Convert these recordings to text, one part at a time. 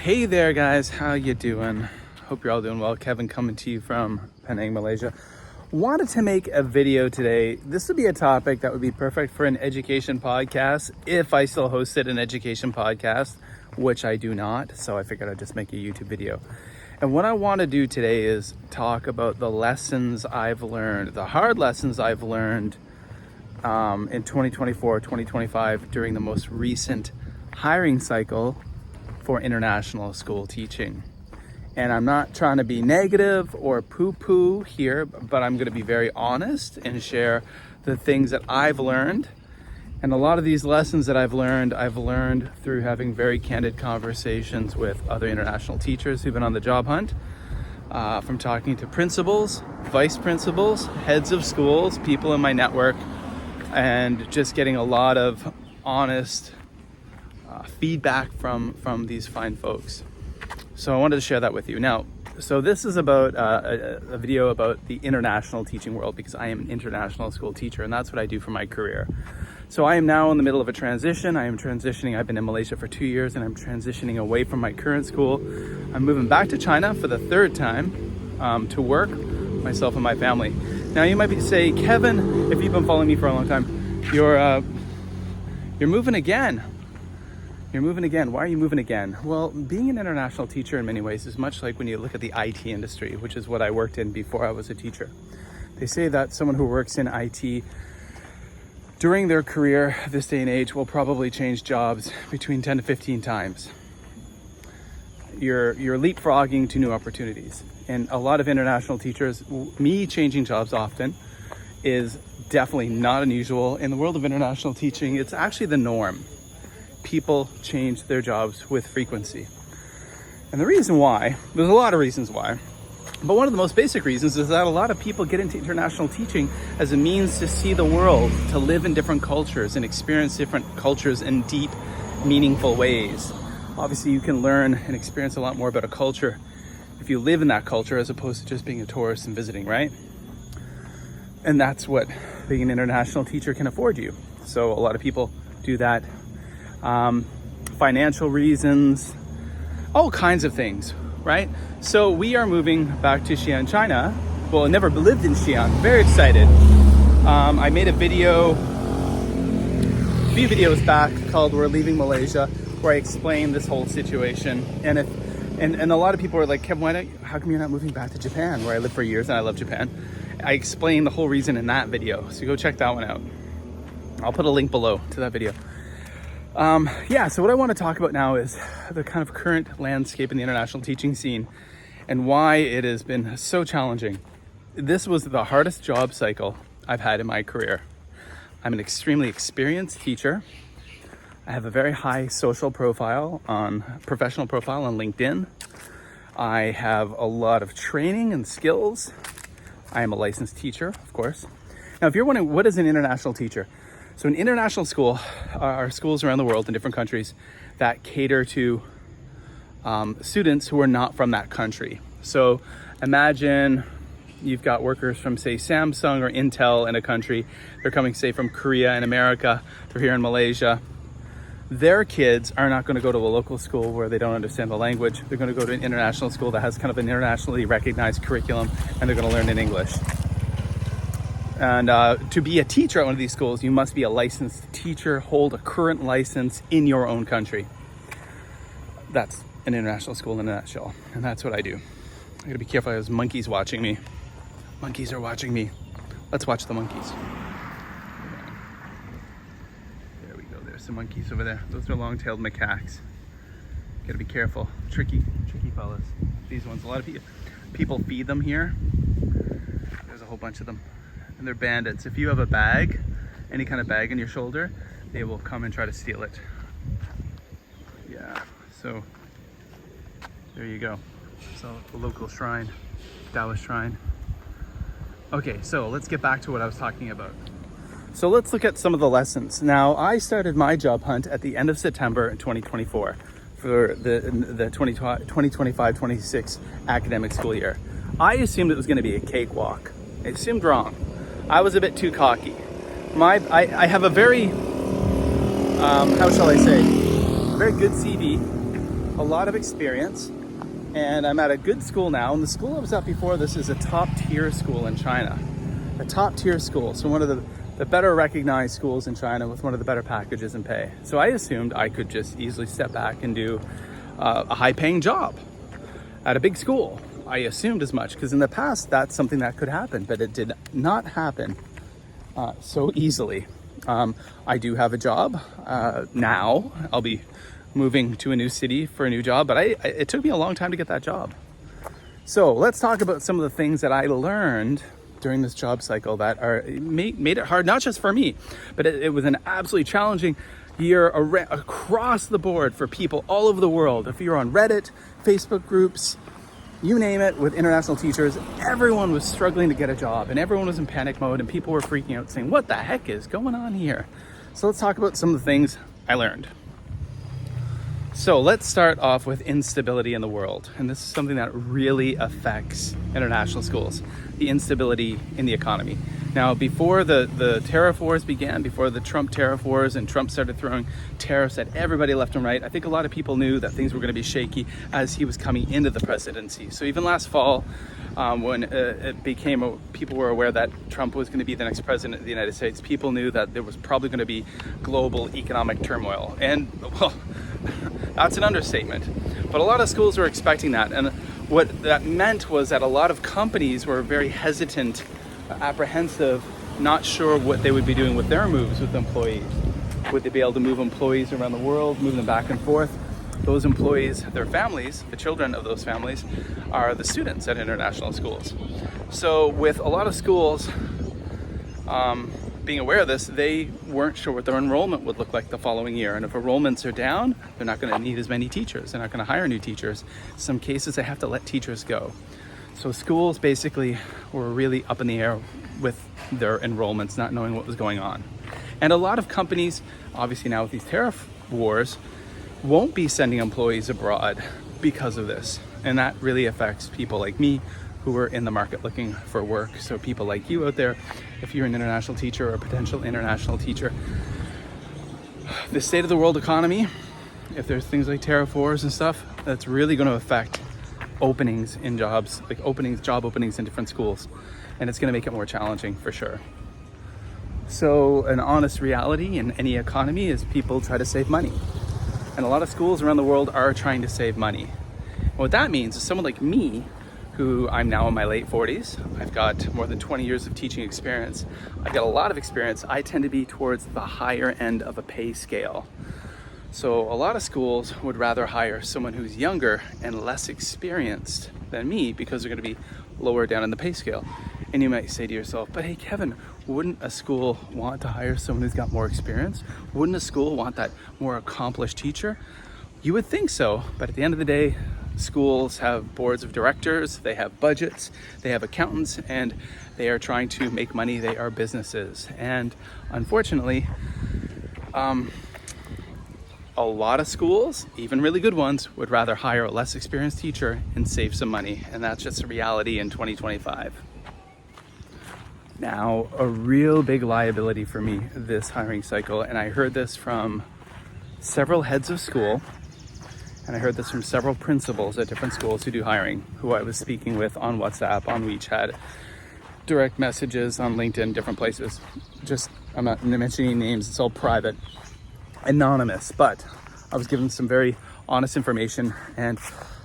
Hey there guys, how you doing? Hope you're all doing well. Kevin coming to you from Penang, Malaysia. Wanted to make a video today. This would be a topic that would be perfect for an education podcast if I still hosted an education podcast, which I do not. So I figured I'd just make a YouTube video. And what I want to do today is talk about the lessons I've learned, the hard lessons I've learned in 2024, 2025 during the most recent hiring cycle for international school teaching. And I'm not trying to be negative or poo-poo here, but I'm going to be very honest and share the things that I've learned. And a lot of these lessons that I've learned through having very candid conversations with other international teachers who've been on the job hunt, from talking to principals, vice principals, heads of schools, people in my network, and just getting a lot of honest feedback from these fine folks. So I wanted to share that with you. Now, so this is about a video about the international teaching world, because I am an international school teacher and that's what I do for my career. So I am now in the middle of a transition. I am transitioning. I've been in Malaysia for 2 years and I'm transitioning away from my current school. I'm moving back to China for the third time to work, myself and my family. Now you might be saying, Kevin, if you've been following me for a long time, you're moving again. You're moving again. Why are you moving again? Well, being an international teacher in many ways is much like when you look at the IT industry, which is what I worked in before I was a teacher. They say that someone who works in IT during their career this day and age will probably change jobs between 10 to 15 times. You're leapfrogging to new opportunities. And a lot of international teachers, me changing jobs often is definitely not unusual. In the world of international teaching, it's actually the norm. People change their jobs with frequency. And the reason why, there's a lot of reasons why, but one of the most basic reasons is that a lot of people get into international teaching as a means to see the world, to live in different cultures and experience different cultures in deep, meaningful ways. Obviously, you can learn and experience a lot more about a culture if you live in that culture as opposed to just being a tourist and visiting, right? And that's what being an international teacher can afford you. So a lot of people do that. Financial reasons, all kinds of things, right? So we are moving back to Xi'an, China. Well, I never lived in Xi'an. Very excited. I made a video, a few videos back called "We're Leaving Malaysia," where I explained this whole situation. And a lot of people are like, Kevin, how come you're not moving back to Japan, where I lived for years and I love Japan? I explained the whole reason in that video. So go check that one out. I'll put a link below to that video. So what I want to talk about now is the kind of current landscape in the international teaching scene and why it has been so challenging. This was the hardest job cycle I've had in my career. I'm an extremely experienced teacher. I have a very high professional profile on LinkedIn. I have a lot of training and skills. I am a licensed teacher, of course. Now, if you're wondering, what is an international teacher? So an international school are schools around the world in different countries that cater to students who are not from that country. So imagine you've got workers from, say, Samsung or Intel in a country. They're coming, say, from Korea and America. They're here in Malaysia. Their kids are not going to go to a local school where they don't understand the language. They're going to go to an international school that has kind of an internationally recognized curriculum, and they're going to learn in English. And to be a teacher at one of these schools, you must be a licensed teacher, hold a current license in your own country. That's an international school in a nutshell. And that's what I do. I gotta be careful, there's monkeys watching me. Monkeys are watching me. Let's watch the monkeys. There we go, there's some monkeys over there. Those are long-tailed macaques. Gotta be careful, tricky fellas. These ones, a lot of people feed them here. There's a whole bunch of them. And they're bandits. If you have a bag, any kind of bag on your shoulder, they will come and try to steal it. Yeah, so there you go. So the local shrine, Taoist shrine. Okay, so let's get back to what I was talking about. So let's look at some of the lessons. Now, I started my job hunt at the end of September in 2024 for the 2025-26 academic school year. I assumed it was going to be a cakewalk. I assumed wrong. I was a bit too cocky. I have a very, how shall I say, very good CV. a lot of experience, and I'm at a good school now. And the school I was at before this is a top tier school in China. A top tier school, so one of the better recognized schools in China with one of the better packages and pay. So I assumed I could just easily step back and do a high paying job at a big school. I assumed as much because in the past that's something that could happen, but it did not happen so easily. I do have a job now. I'll be moving to a new city for a new job, but it took me a long time to get that job. So let's talk about some of the things that I learned during this job cycle that made it hard, not just for me, but it was an absolutely challenging year across the board for people all over the world. If you're on Reddit, Facebook groups, you name it, with international teachers, everyone was struggling to get a job and everyone was in panic mode and people were freaking out saying, what the heck is going on here? So let's talk about some of the things I learned. So let's start off with instability in the world. And this is something that really affects international schools, the instability in the economy. Now, before the tariff wars began, before the Trump tariff wars and Trump started throwing tariffs at everybody left and right, I think a lot of people knew that things were going to be shaky as he was coming into the presidency. So even last fall, when people were aware that Trump was going to be the next president of the United States, people knew that there was probably going to be global economic turmoil. And, well, that's an understatement. But a lot of schools were expecting that. And what that meant was that a lot of companies were very hesitant, apprehensive, not sure what they would be doing with their moves with employees. Would they be able to move employees around the world, move them back and forth? Those employees, their families, the children of those families, are the students at international schools. So with a lot of schools being aware of this, they weren't sure what their enrollment would look like the following year. And if enrollments are down, they're not going to need as many teachers. They're not going to hire new teachers. In some cases, they have to let teachers go. So schools basically were really up in the air with their enrollments, not knowing what was going on. And a lot of companies, obviously now with these tariff wars, won't be sending employees abroad because of this. And that really affects people like me who are in the market looking for work. So people like you out there, if you're an international teacher or a potential international teacher, the state of the world economy, if there's things like tariff wars and stuff, that's really going to affect openings in jobs, like job openings in different schools. And it's going to make it more challenging for sure. So an honest reality in any economy is people try to save money. And a lot of schools around the world are trying to save money. And what that means is someone like me, who I'm now in my late 40s, I've got more than 20 years of teaching experience. I've got a lot of experience. I tend to be towards the higher end of a pay scale. So a lot of schools would rather hire someone who's younger and less experienced than me because they're going to be lower down in the pay scale. And you might say to yourself, but hey, Kevin, wouldn't a school want to hire someone who's got more experience? Wouldn't a school want that more accomplished teacher? You would think so, but at the end of the day, schools have boards of directors, they have budgets, they have accountants, and they are trying to make money. They are businesses. And unfortunately, a lot of schools, even really good ones, would rather hire a less experienced teacher and save some money. And that's just a reality in 2025. Now, a real big liability for me this hiring cycle, and I heard this from several heads of school, and I heard this from several principals at different schools who do hiring, who I was speaking with on WhatsApp, on WeChat, direct messages on LinkedIn, different places. I'm not mentioning names, it's all private, anonymous, but I was given some very honest information, and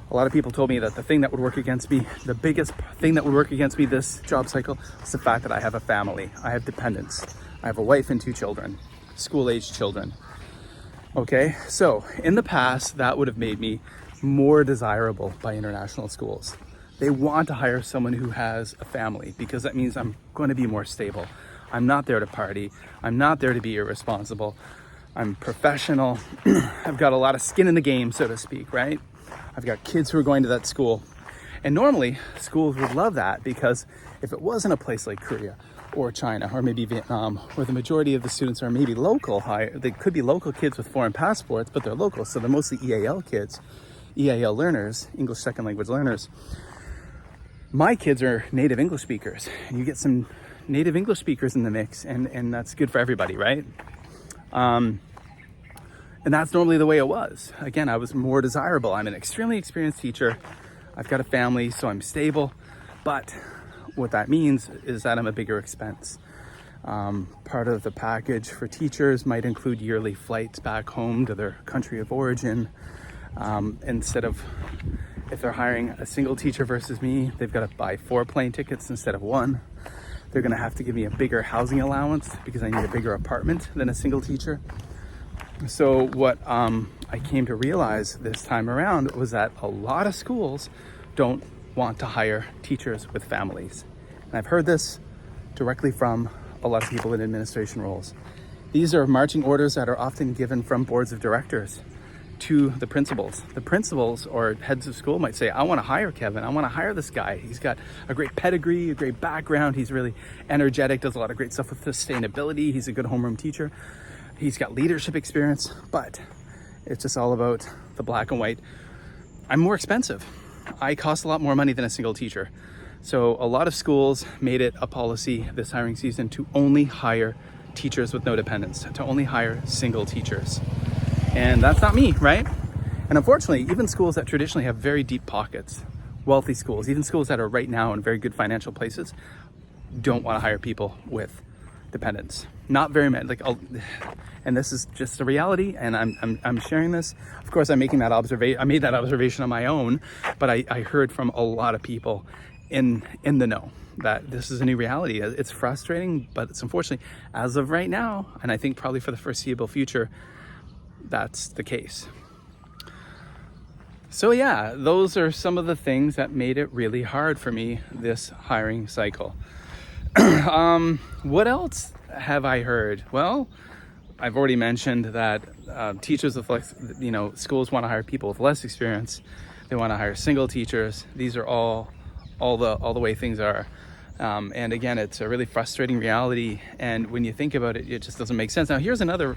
a lot of people told me that the thing that would work against me, the biggest thing that would work against me this job cycle, is the fact that I have a family, I have dependents, I have a wife and 2 children, school-aged children. Okay, so in the past, that would have made me more desirable by international schools. They want to hire someone who has a family because that means I'm going to be more stable. I'm not there to party. I'm not there to be irresponsible. I'm professional. I've got a lot of skin in the game, so to speak, right? I've got kids who are going to that school. And normally, schools would love that because if it wasn't a place like Korea or China or maybe Vietnam, where the majority of the students are maybe local, they could be local kids with foreign passports, but they're local, so they're mostly EAL kids, EAL learners, English Second Language learners. My kids are native English speakers, and you get some native English speakers in the mix, and that's good for everybody, right? And And that's normally the way it was. Again, I was more desirable. I'm an extremely experienced teacher. I've got a family, so I'm stable. But what that means is that I'm a bigger expense. Part of the package for teachers might include yearly flights back home to their country of origin. Instead of, if they're hiring a single teacher versus me, they've got to buy 4 plane tickets instead of 1. They're going to have to give me a bigger housing allowance because I need a bigger apartment than a single teacher. So what I came to realize this time around was that a lot of schools don't want to hire teachers with families. And I've heard this directly from a lot of people in administration roles. These are marching orders that are often given from boards of directors to the principals. The principals or heads of school might say, I want to hire Kevin. I want to hire this guy. He's got a great pedigree, a great background. He's really energetic, does a lot of great stuff with sustainability. He's a good homeroom teacher. He's got leadership experience, but it's just all about the black and white. I'm more expensive. I cost a lot more money than a single teacher. So a lot of schools made it a policy this hiring season to only hire teachers with no dependents, to only hire single teachers. And that's not me, right? And unfortunately, even schools that traditionally have very deep pockets, wealthy schools, even schools that are right now in very good financial places, don't want to hire people with dependents. Not very many, and this is just a reality, and I'm sharing this. Of course, I'm making that observation. I made that observation on my own, but I heard from a lot of people in the know that this is a new reality. It's frustrating, but it's unfortunately, as of right now, and I think probably for the foreseeable future, that's the case. So yeah, those are some of the things that made it really hard for me this hiring cycle. What else have I heard? Well, I've already mentioned that teachers with schools want to hire people with less experience. They want to hire single teachers. These are all the way things are. And again, it's a really frustrating reality. And when you think about it, it just doesn't make sense. Now, here's another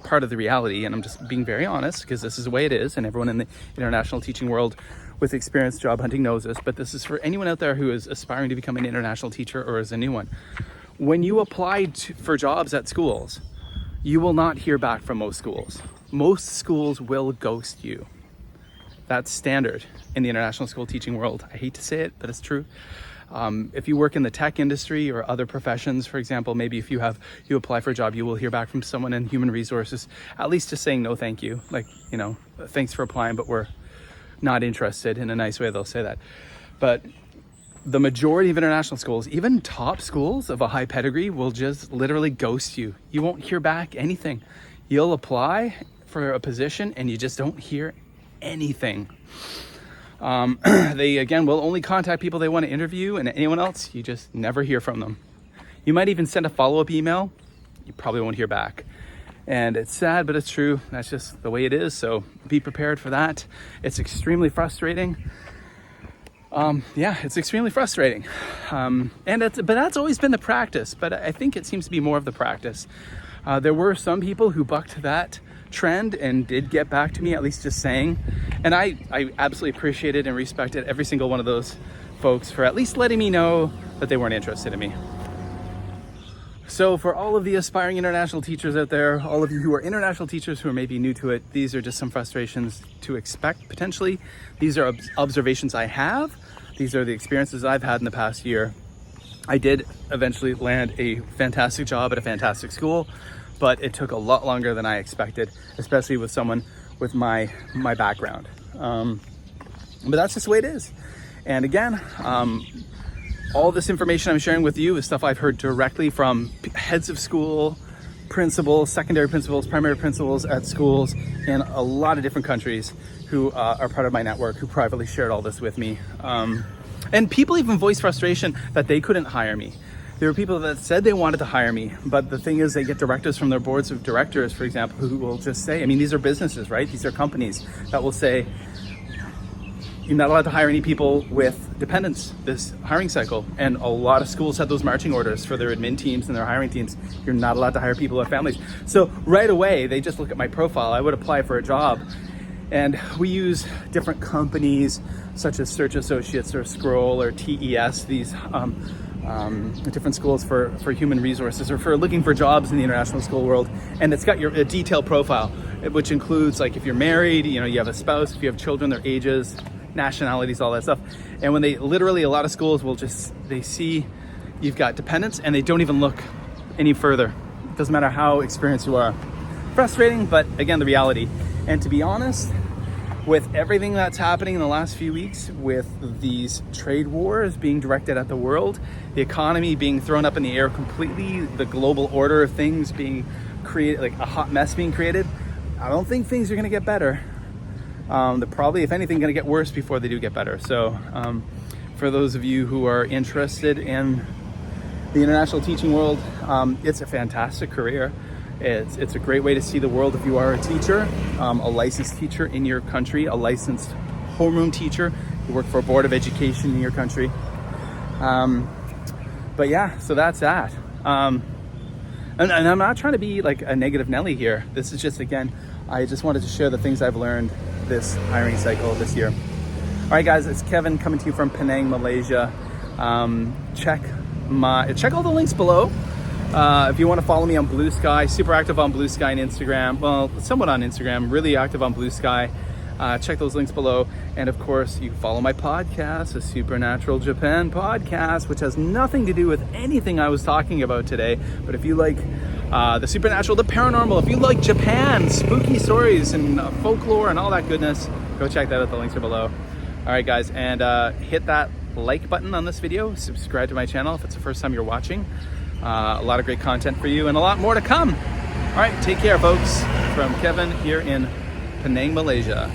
part of the reality, and I'm just being very honest because this is the way it is, and everyone in the international teaching world with experience job hunting knows this, but this is for anyone out there who is aspiring to become an international teacher or is a new one. When you apply for jobs at schools, you will not hear back from most schools. Most schools will ghost you. That's standard in the international school teaching world. I hate to say it, but it's true. If you work in the tech industry or other professions, for example, maybe if you apply for a job, you will hear back from someone in human resources, at least just saying no thank you. Thanks for applying, but we're not interested. In a nice way, they'll say that. But the majority of international schools, even top schools of a high pedigree, will just literally ghost you. You won't hear back anything. You'll apply for a position and you just don't hear anything. They, again, will only contact people they want to interview, and anyone else, you just never hear from them. You might even send a follow-up email. You probably won't hear back. And it's sad, but it's true. That's just the way it is. So be prepared for that. It's extremely frustrating. It's extremely frustrating. But that's always been the practice. But I think it seems to be more of the practice. There were some people who bucked that trend and did get back to me, at least just saying. And I absolutely appreciated and respected every single one of those folks for at least letting me know that they weren't interested in me. So for all of the aspiring international teachers out there, all of you who are international teachers who are maybe new to it, these are just some frustrations to expect potentially. These are observations I have. These are the experiences I've had in the past year. I did eventually land a fantastic job at a fantastic school, but it took a lot longer than I expected, especially with someone with my background. But that's just the way it is. And again, all this information I'm sharing with you is stuff I've heard directly from heads of school, principals, secondary principals, primary principals at schools in a lot of different countries who are part of my network, who privately shared all this with me. And people even voiced frustration that they couldn't hire me. There were people that said they wanted to hire me, but the thing is they get directives from their boards of directors, for example, who will just say, these are businesses, right? These are companies that will say, you're not allowed to hire any people with dependents this hiring cycle. And a lot of schools had those marching orders for their admin teams and their hiring teams. You're not allowed to hire people with families. So right away, they just look at my profile. I would apply for a job. And we use different companies such as Search Associates or Scroll or TES, these different schools for human resources or for looking for jobs in the international school world. And it's got a detailed profile, which includes like if you're married, you have a spouse, if you have children, their ages, nationalities, all that stuff. And when a lot of schools will they see you've got dependents and they don't even look any further. It doesn't matter how experienced you are. Frustrating, but again, the reality. And to be honest, with everything that's happening in the last few weeks, with these trade wars being directed at the world, the economy being thrown up in the air completely, the global order of things being created, like a hot mess being created, I don't think things are going to get better. They're probably, if anything, going to get worse before they do get better. So for those of you who are interested in the international teaching world, it's a fantastic career. It's a great way to see the world if you are a teacher, a licensed teacher in your country, a licensed homeroom teacher. You work for a board of education in your country. But yeah, so that's that. And I'm not trying to be like a negative Nelly here. This is just, again, I just wanted to share the things I've learned this hiring cycle this year. All right, guys, it's Kevin coming to you from Penang, Malaysia. Check all the links below. If you want to follow me on Blue Sky, super active on Blue Sky and Instagram. Well, somewhat on Instagram, really active on Blue Sky. Check those links below. And of course, you can follow my podcast, the Supernatural Japan podcast, which has nothing to do with anything I was talking about today. But if you like the supernatural, the paranormal, if you like Japan, spooky stories and folklore and all that goodness, go check that out. The links are below. All right, guys, and hit that like button on this video. Subscribe to my channel if it's the first time you're watching. A lot of great content for you and a lot more to come. All right, take care, folks. From Kevin here in Penang, Malaysia.